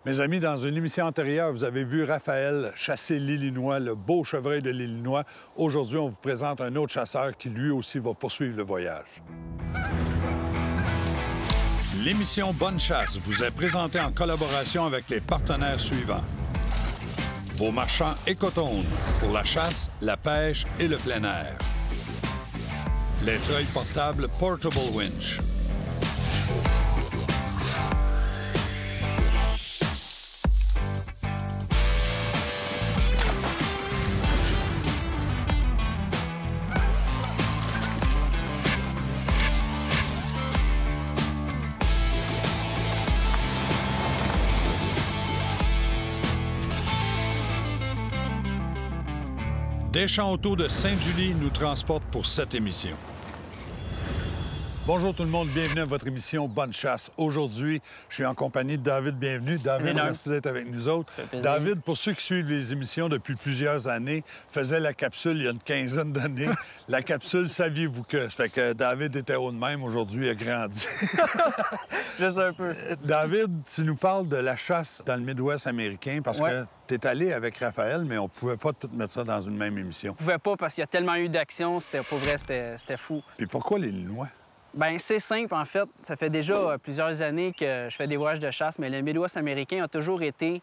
Mes amis, dans une émission antérieure, vous avez vu Raphaël chasser l'Illinois, le beau chevreuil de l'Illinois. Aujourd'hui, on vous présente un autre chasseur qui, lui aussi, va poursuivre le voyage. L'émission Bonne Chasse vous est présentée en collaboration avec les partenaires suivants. Vos marchands Écotones pour la chasse, la pêche et le plein air. Les treuils portables Portable Winch. Deschamps Auto de Sainte-Julie nous transporte pour cette émission. Bonjour tout le monde, bienvenue à votre émission Bonne Chasse. Aujourd'hui, je suis en compagnie de David. Bienvenue. David, merci d'être avec nous autres. David, pour ceux qui suivent les émissions depuis plusieurs années, faisait la capsule il y a une quinzaine d'années. La capsule, saviez-vous que? Ça fait que David était haut de même, aujourd'hui, il a grandi. Juste un peu. David, tu nous parles de la chasse dans le Midwest américain parce que tu es allé avec Raphaël, mais on pouvait pas tout mettre ça dans une même émission. On pouvait pas parce qu'il y a tellement eu d'actions, c'était pour vrai, c'était fou. Puis pourquoi l'Illinois? Bien, c'est simple, en fait. Ça fait déjà plusieurs années que je fais des voyages de chasse, mais le Midwest américain a toujours été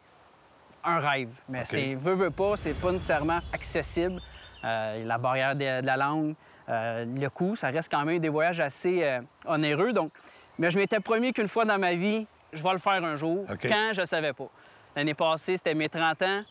un rêve. Mais c'est veut pas, c'est pas nécessairement accessible. La barrière de la langue, le coût, ça reste quand même des voyages assez onéreux. Donc, mais je m'étais promis qu'une fois dans ma vie, je vais le faire un jour, quand je savais pas. L'année passée, c'était mes 30 ans.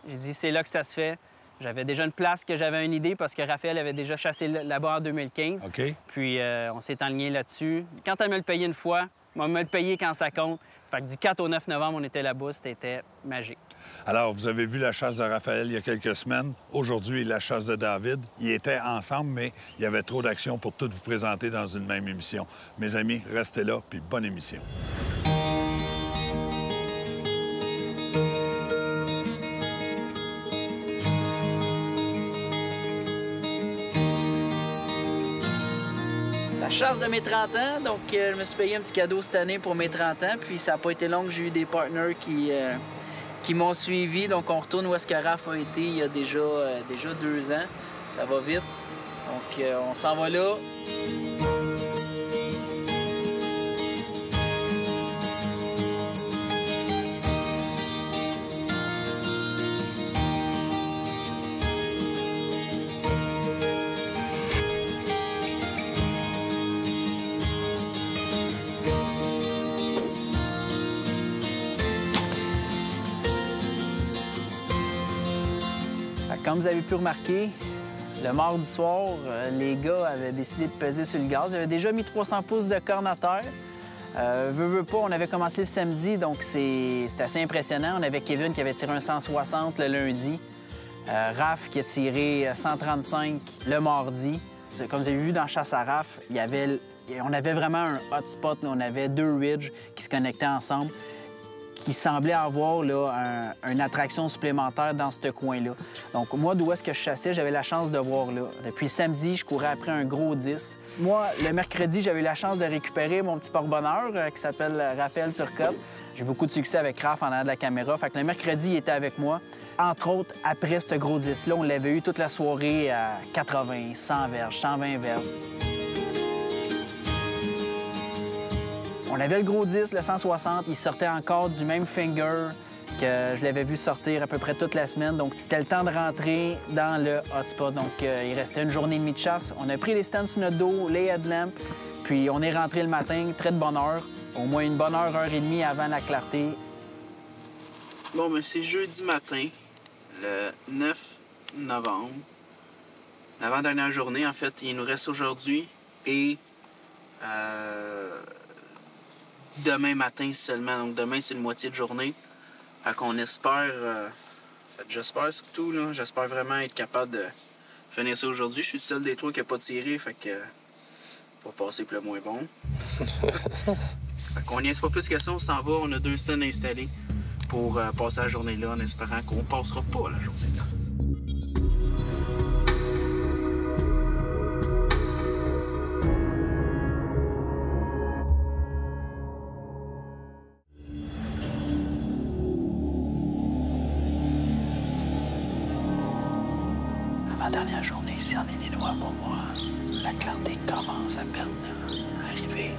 J'ai dit, c'est là que ça se fait. J'avais déjà une place que j'avais une idée parce que Raphaël avait déjà chassé là-bas en 2015. Puis on s'est enligné là-dessus. Quand elle me le payé une fois, on me le payé quand ça compte. Fait que du 4 au 9 novembre, on était là-bas. C'était magique. Alors, vous avez vu la chasse de Raphaël il y a quelques semaines. Aujourd'hui, la chasse de David. Ils étaient ensemble, mais il y avait trop d'actions pour toutes vous présenter dans une même émission. Mes amis, restez là, puis bonne émission. Chasse de mes 30 ans, donc je me suis payé un petit cadeau cette année pour mes 30 ans, puis ça n'a pas été long que j'ai eu des partenaires qui m'ont suivi, donc on retourne où est-ce que Raph a été il y a déjà 2 ans. Ça va vite, donc on s'en va là. Comme vous avez pu remarquer, le mardi soir, les gars avaient décidé de peser sur le gaz. Ils avaient déjà mis 300 pouces de corne à terre. Veux pas, on avait commencé le samedi, donc c'est assez impressionnant. On avait Kevin qui avait tiré un 160 le lundi. Raph qui a tiré 135 le mardi. Comme vous avez vu dans Chasse à Raph, on avait vraiment un hotspot. On avait 2 ridges qui se connectaient ensemble, qui semblait avoir là, une attraction supplémentaire dans ce coin-là. Donc, moi, d'où est-ce que je chassais, j'avais la chance de voir là. Depuis samedi, je courais après un gros 10. Moi, le mercredi, j'avais eu la chance de récupérer mon petit porte-bonheur qui s'appelle Raphaël Turcotte. J'ai eu beaucoup de succès avec Raph en arrière de la caméra. Fait que le mercredi, il était avec moi. Entre autres, après ce gros 10-là, on l'avait eu toute la soirée à 80, 100 verges, 120 verges. On avait le gros 10, le 160, il sortait encore du même finger que je l'avais vu sortir à peu près toute la semaine. Donc, c'était le temps de rentrer dans le hotspot. Donc, il restait une journée et demie de chasse. On a pris les stands sur notre dos, les headlamps, puis on est rentré le matin, très de bonne heure, au moins une bonne heure, heure et demie avant la clarté. Bon, mais c'est jeudi matin, le 9 novembre. L'avant-dernière journée, en fait, il nous reste aujourd'hui et demain matin seulement. Donc demain, c'est une moitié de journée. Fait qu'on espère... j'espère surtout, là, j'espère vraiment être capable de finir ça aujourd'hui. Je suis le seul des trois qui n'a pas tiré, fait que... va passer pour le moins bon. Fait qu'on niaise pas plus que ça, on s'en va. On a 2 stands installés pour passer la journée là, en espérant qu'on passera pas la journée là. la dernière journée ici en Illinois pour moi. La clarté commence à peine à arriver.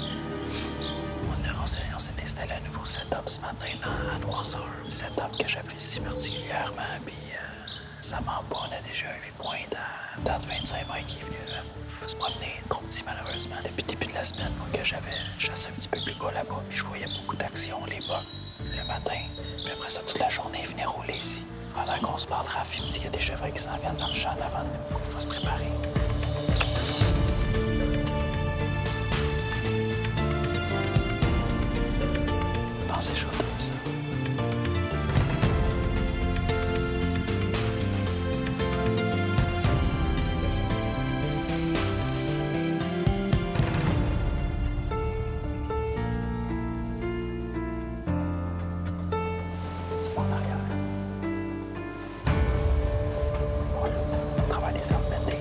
On s'est installé un nouveau setup ce matin à Noirceur. Un setup que j'apprécie particulièrement. Puis ça ment pas, on a déjà 8 points dans 25 mètres qui est venu se promener trop petit malheureusement depuis le début de la semaine. Moi que j'avais chassé un petit peu plus bas là-bas. Puis je voyais beaucoup d'action, les bocs, le matin. Puis après ça, toute la journée, ils venaient rouler ici. Pendant qu'on se parle, Raph, il me dit qu'il y a des chevreuils qui s'en viennent dans le champ avant de nous. Il faut se préparer. C'est chaud, ça. C'est pas en arrière. On travaille les arbres pétés.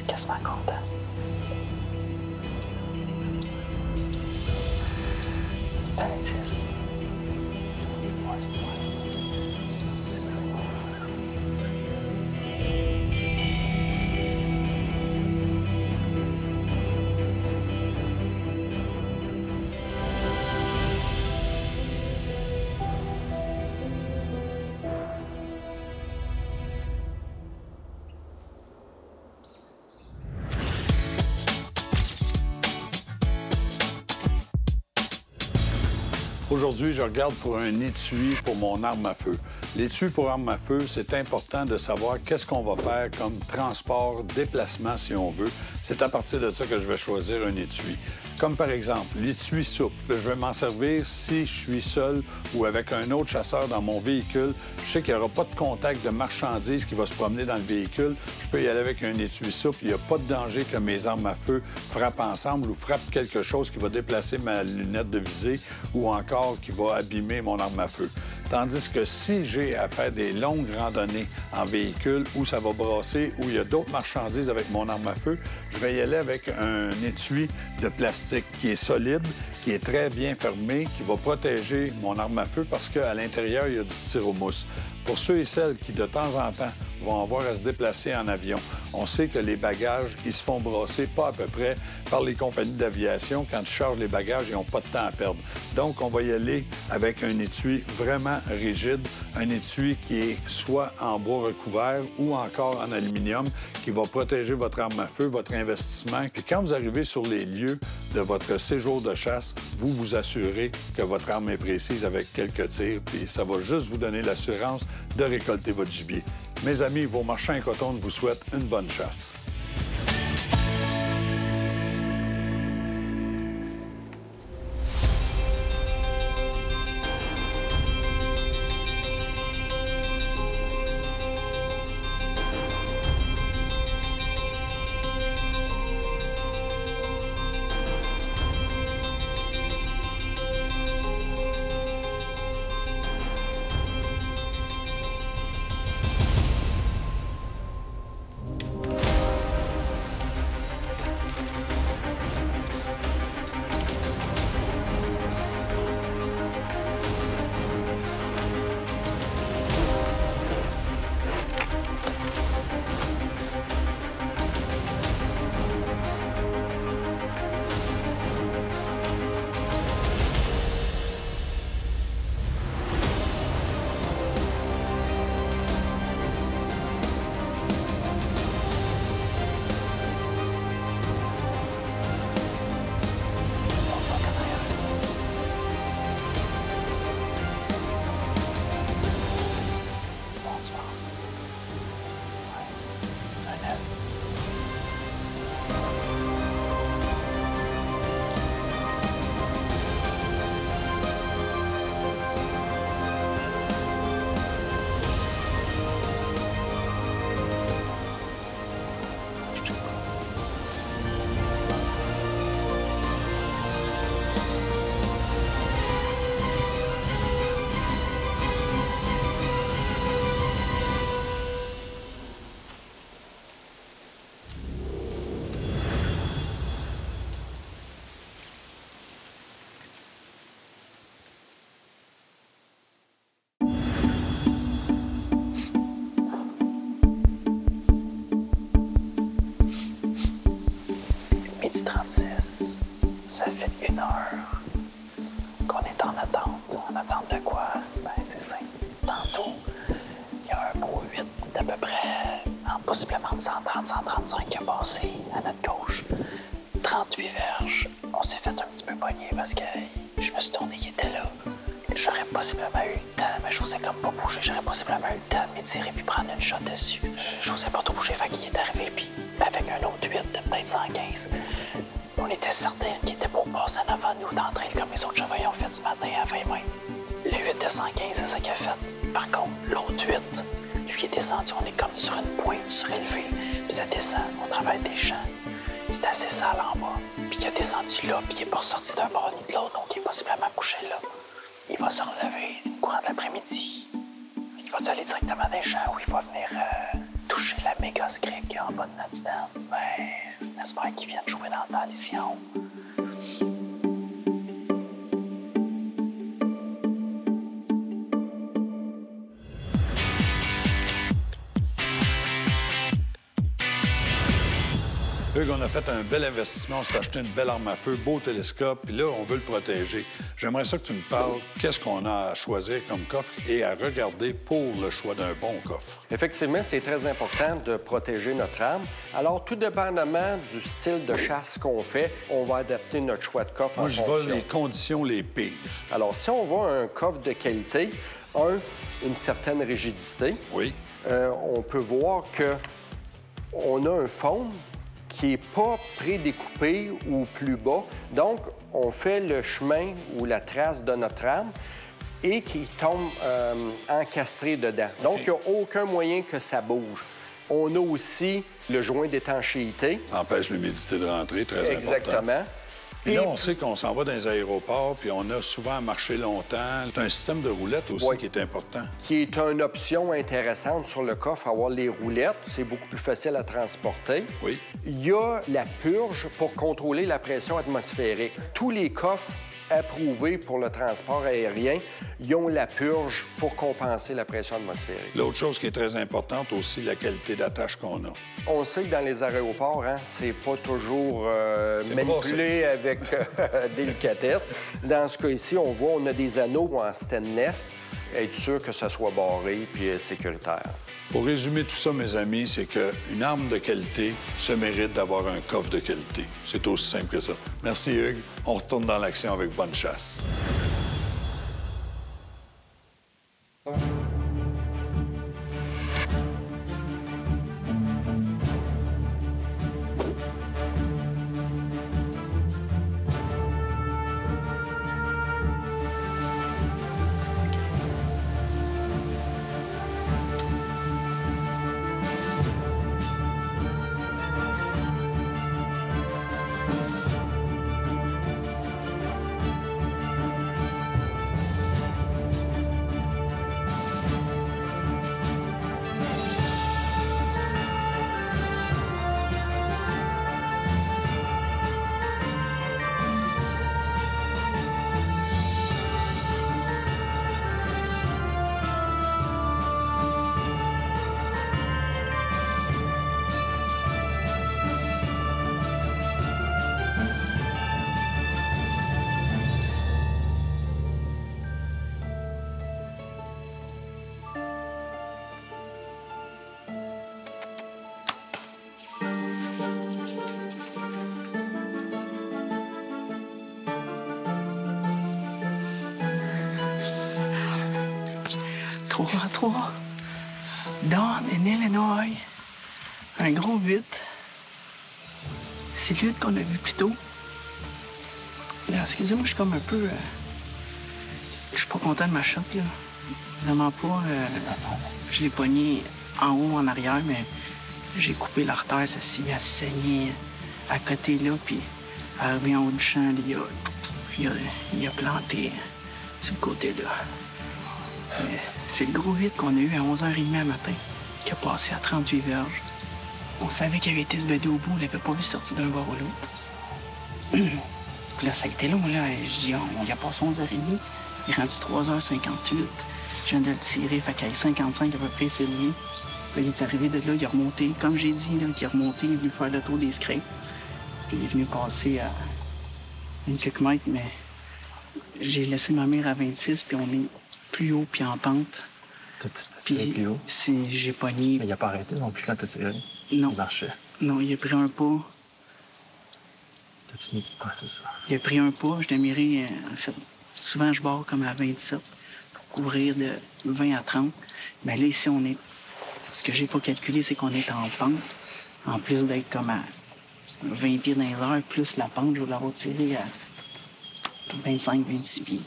Quasiment content. C'est un 10. Ouais, c'est vrai. C'est ça. Aujourd'hui, je regarde pour un étui pour mon arme à feu. L'étui pour arme à feu, c'est important de savoir qu'est-ce qu'on va faire comme transport, déplacement, si on veut. C'est à partir de ça que je vais choisir un étui. Comme par exemple, l'étui souple. Je vais m'en servir si je suis seul ou avec un autre chasseur dans mon véhicule. Je sais qu'il n'y aura pas de contact de marchandises qui va se promener dans le véhicule. Je peux y aller avec un étui souple. Il n'y a pas de danger que mes armes à feu frappent ensemble ou frappent quelque chose qui va déplacer ma lunette de visée ou encore qui va abîmer mon arme à feu. Tandis que si j'ai à faire des longues randonnées en véhicule où ça va brasser, où il y a d'autres marchandises avec mon arme à feu, je vais y aller avec un étui de plastique qui est solide, qui est très bien fermé, qui va protéger mon arme à feu parce qu'à l'intérieur, il y a du styromousse. Pour ceux et celles qui, de temps en temps, vont avoir à se déplacer en avion, on sait que les bagages, ils se font brasser pas à peu près par les compagnies d'aviation. Quand ils chargent les bagages, ils n'ont pas de temps à perdre. Donc, on va y aller avec un étui vraiment rigide, un étui qui est soit en bois recouvert ou encore en aluminium, qui va protéger votre arme à feu, votre investissement. Puis quand vous arrivez sur les lieux de votre séjour de chasse, vous vous assurez que votre arme est précise avec quelques tirs, puis ça va juste vous donner l'assurance de récolter votre gibier. Mes amis, vos marchands à coton vous souhaitent une bonne chasse. 36. Ça fait 1 heure qu'on est en attente. En attente de quoi? Ben, c'est simple. Tantôt, il y a un gros 8 d'à peu près, possiblement de 130-135 qui a passé à notre gauche. 38 verges. On s'est fait un petit peu pogner parce que je me suis tourné, il était là. J'aurais possiblement eu le temps, mais je n'osais comme pas bouger. J'aurais possiblement eu le temps de m'étirer puis prendre une shot dessus. Je n'osais pas trop bouger, fait qu'il est arrivé, puis avec un autre 8 de peut-être 115. On était certains qu'il était pour passer en avant de nous d'entraîner comme les autres chevreuils ont fait ce matin à 20 mètres. Le 8 de 115, c'est ça qu'il a fait. Par contre, l'autre 8, lui, est descendu. On est comme sur une pointe surélevée, puis ça descend. On travaille des champs. Puis c'est assez sale en bas. Puis il a descendu là, puis il n'est pas ressorti d'un bord ni de l'autre, donc il est possiblement couché là. Il va se relever courant de l'après-midi. Il va aller directement dans les champs où il va venir toucher la méga creek qui est en bas de notre stand. Ben, j'espère qu'il vienne jouer dans la mission. Hugues, on a fait un bel investissement, on s'est acheté une belle arme à feu, beau télescope, puis là, on veut le protéger. J'aimerais ça que tu me parles, qu'est-ce qu'on a à choisir comme coffre et à regarder pour le choix d'un bon coffre? Effectivement, c'est très important de protéger notre arme. Alors, tout dépendamment du style de chasse qu'on fait, on va adapter notre choix de coffre. Moi, je veux les conditions les pires. Alors, si on voit un coffre de qualité, une certaine rigidité. Oui. On peut voir qu'on a un fond qui n'est pas prédécoupé ou plus bas. Donc, on fait le chemin ou la trace de notre arme et qui tombe encastré dedans. Okay. Donc, il n'y a aucun moyen que ça bouge. On a aussi le joint d'étanchéité. Ça empêche l'humidité de rentrer, très important. Exactement. Et là, on sait qu'on s'en va dans les aéroports, puis on a souvent à marcher longtemps. C'est un système de roulettes aussi qui est important. Qui est une option intéressante sur le coffre, avoir les roulettes. C'est beaucoup plus facile à transporter. Oui. Il y a la purge pour contrôler la pression atmosphérique. Tous les coffres approuvés pour le transport aérien, ils ont la purge pour compenser la pression atmosphérique. L'autre chose qui est très importante aussi, la qualité d'attache qu'on a. On sait que dans les aéroports, c'est pas toujours manipulé avec délicatesse. Dans ce cas ici, on voit, on a des anneaux en stainless, être sûr que ça soit barré puis sécuritaire. Pour résumer tout ça, mes amis, c'est qu'une arme de qualité se mérite d'avoir un coffre de qualité. C'est aussi simple que ça. Merci, Hugues. On retourne dans l'action avec Bonne Chasse. Dawn in Illinois. Un gros 8. C'est le 8 qu'on a vu plus tôt. Là, excusez-moi, je suis comme un peu... Je suis pas content de ma shot, là. Vraiment pas. Je l'ai pogné en haut, en arrière, mais j'ai coupé l'artère, ça s'est mis à saigner à côté, là, puis arrivé en haut du champ, il a planté sur le côté, là. C'est le gros 8 qu'on a eu à 11h30 le matin, qui a passé à 38 verges. On savait qu'il avait été se bader au bout, on l'avait pas vu sortir d'un bord ou l'autre. Puis là, ça a été long, là. Je dis, on y a passé 11h30. Il est rendu 3h58. Je viens de le tirer, fait qu'à 55 à peu près, c'est lui. Puis il est arrivé de là, il a remonté, comme j'ai dit, là, il est remonté, il est venu faire le tour des scrapes. Il est venu passer à quelques mètres, mais j'ai laissé ma mère à 26, puis on est plus haut, puis en pente. T'as tiré plus haut? J'ai pogné. Mais il a pas arrêté non plus quand t'as tiré? Non. Il marchait? Non, il a pris un pas. T'as-tu mis... Ah, c'est ça. Il a pris un pas. Je l'ai miré, en fait, souvent je barre comme à 27 pour couvrir de 20 à 30. Mais là, ici, on est... Ce que j'ai pas calculé, c'est qu'on est en pente. En plus d'être comme à 20 pieds dans les airs, plus la pente, je vais l'avoir tiré à 25-26 pieds.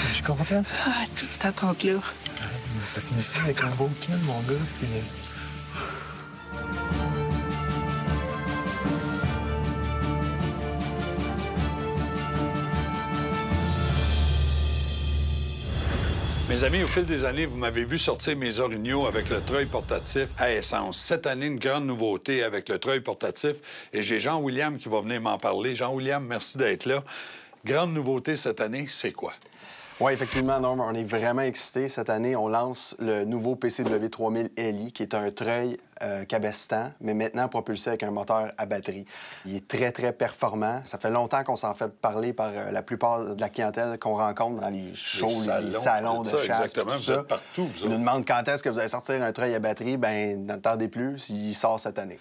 Je suis content. Ah, toute cette attente-là. Ça finissait avec un beau kill, mon gars. Puis... Mes amis, au fil des années, vous m'avez vu sortir mes orignaux avec le treuil portatif à essence. Cette année, une grande nouveauté avec le treuil portatif. Et j'ai Jean-William qui va venir m'en parler. Jean-William, merci d'être là. Grande nouveauté cette année, c'est quoi? Oui, effectivement, Norm, on est vraiment excités. Cette année, on lance le nouveau PCW 3000 LI, qui est un treuil cabestan, mais maintenant propulsé avec un moteur à batterie. Il est très, très performant. Ça fait longtemps qu'on s'en fait parler par la plupart de la clientèle qu'on rencontre dans les shows, les salons de chasse, exactement, tout ça. Vous êtes partout, vous Ils nous demandent quand est-ce que vous allez sortir un treuil à batterie. Bien, n'attendez plus, il sort cette année.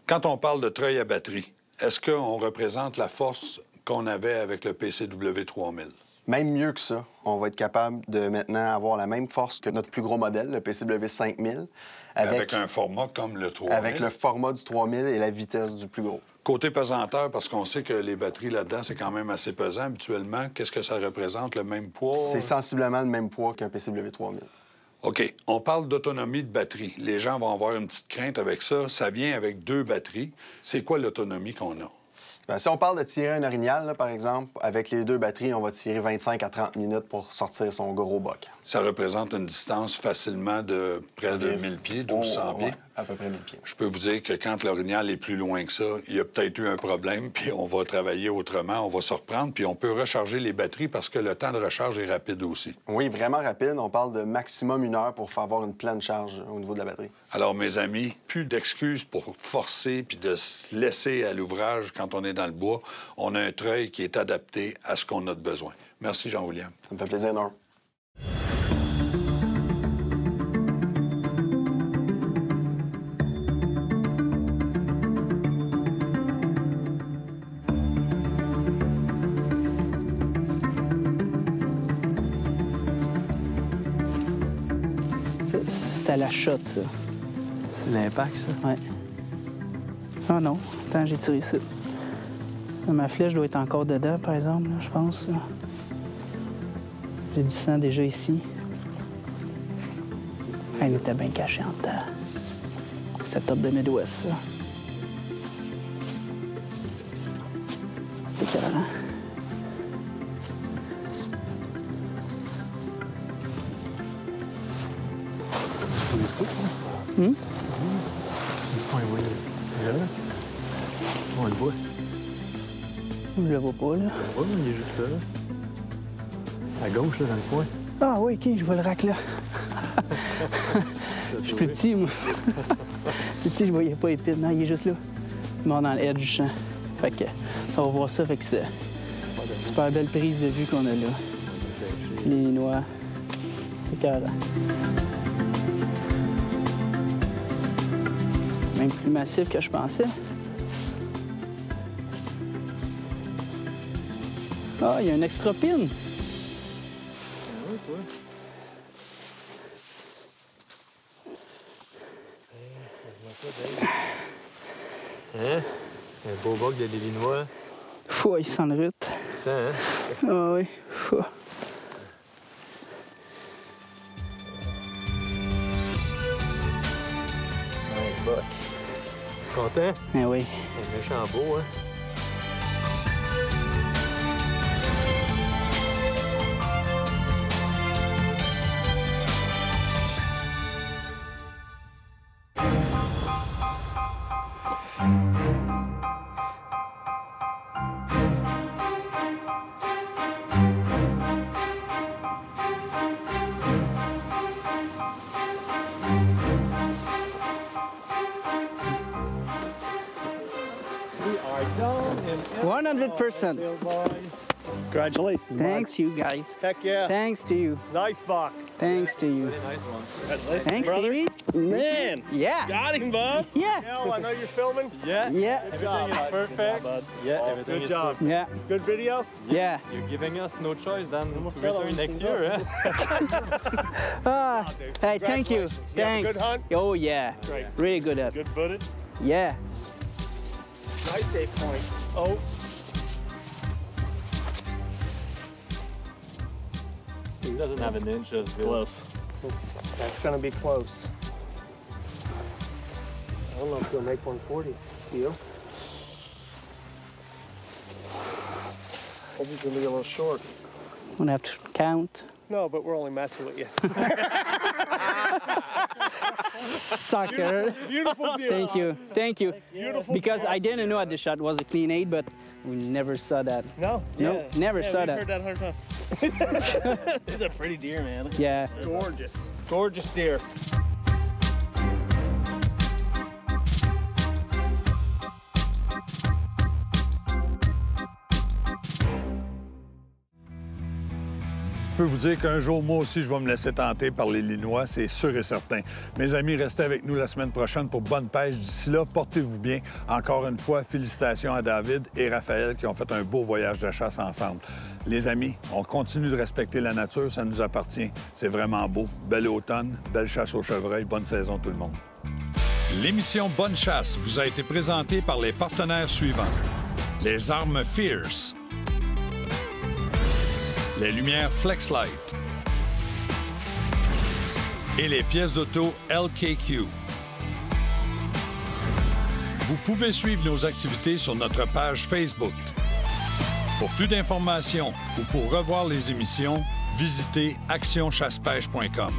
Quand on parle de treuil à batterie, est-ce qu'on représente la force qu'on avait avec le PCW 3000? Même mieux que ça, on va être capable de maintenant avoir la même force que notre plus gros modèle, le PCW 5000. Avec un format comme le 3000? Avec le format du 3000 et la vitesse du plus gros. Côté pesanteur, parce qu'on sait que les batteries là-dedans, c'est quand même assez pesant habituellement. Qu'est-ce que ça représente, le même poids? C'est sensiblement le même poids qu'un PCW 3000. OK. On parle d'autonomie de batterie. Les gens vont avoir une petite crainte avec ça. Ça vient avec 2 batteries. C'est quoi l'autonomie qu'on a? Bien, si on parle de tirer un orignal, là, par exemple, avec les 2 batteries, on va tirer 25 à 30 minutes pour sortir son gros boc. Ça représente une distance facilement de près de 1000 pieds, 1200 pieds. Ouais, à peu près 1000 pieds. Je peux vous dire que quand l'orignal est plus loin que ça, il y a peut-être eu un problème, puis on va travailler autrement, on va se reprendre, puis on peut recharger les batteries parce que le temps de recharge est rapide aussi. Oui, vraiment rapide. On parle de maximum 1 heure pour faire avoir une pleine charge au niveau de la batterie. Alors, mes amis, plus d'excuses pour forcer puis de se laisser à l'ouvrage quand on est dans le bois. On a un treuil qui est adapté à ce qu'on a de besoin. Merci, Jean-William. Ça me fait plaisir, Norm. C'est à la shot, ça. C'est l'impact, ça? Ouais. Ah non, attends, j'ai tiré ça. Ma flèche doit être encore dedans, par exemple, là, je pense. Là. J'ai du sang déjà ici. Elle était bien cachée en dedans. C'est top de Midwest, ça. C'est écœurant. On le voit. Je le vois pas, là. Oui, il est juste là. À gauche, là, dans le coin. Ah oui, OK, je vois le rack, là. Je suis plus petit, moi. Plus petit, je voyais pas épine. Non, il est juste là. Mort dans l'air du champ. Fait que, on va voir ça. Fait que c'est super belle prise de vue qu'on a là. Les noix. C'est carré. Même plus massif que je pensais. Ah, il y a un extra pin. Oui, toi. Hein? Un beau boc de l'Illinois. Fou, il sent le route. Ça, hein? Ah oui. Fou. Un boc. Content? Ah oui. Un méchant beau, hein? 100%. Congratulations. Thanks, you guys. Heck yeah. Thanks to you. Nice buck. Thanks to you. Thanks, brother. Stevie. Man. Yeah. Got him, bub. Yeah. Hell, I know you're filming. Yeah. Yeah. Good job. Perfect. Yeah, everything Good is job. perfect. Yeah. Good video. Yeah. You're giving us no choice than to return next year, eh? Hey, thank you. You have a Thanks. good hunt? Oh, yeah. Great. Really good at. Good footage. Yeah. Nice 8 point. Oh. He doesn't have an inch of close. That's going to be close. I don't know if he'll make 140. Do you? Hope he's going to be a little short. I'm gonna have to count. No, but we're only messing with you. Sucker. Beautiful deal. Thank you. Thank you. Beautiful. Because I didn't know that the shot was a clean 8, but we never saw that. No? No, never saw we've that. heard that 100 times. It's a pretty deer, man. Yeah. Gorgeous. Gorgeous deer. Je peux vous dire qu'un jour, moi aussi, je vais me laisser tenter par les Linois, c'est sûr et certain. Mes amis, restez avec nous la semaine prochaine pour bonne pêche. D'ici là, portez-vous bien. Encore une fois, félicitations à David et Raphaël qui ont fait un beau voyage de chasse ensemble. Les amis, on continue de respecter la nature, ça nous appartient. C'est vraiment beau. Bel automne, belle chasse au chevreuil, bonne saison tout le monde. L'émission Bonne Chasse vous a été présentée par les partenaires suivants. Les armes Fierce, les lumières Flexlight et les pièces d'auto LKQ. Vous pouvez suivre nos activités sur notre page Facebook. Pour plus d'informations ou pour revoir les émissions, visitez actionchassepêche.com.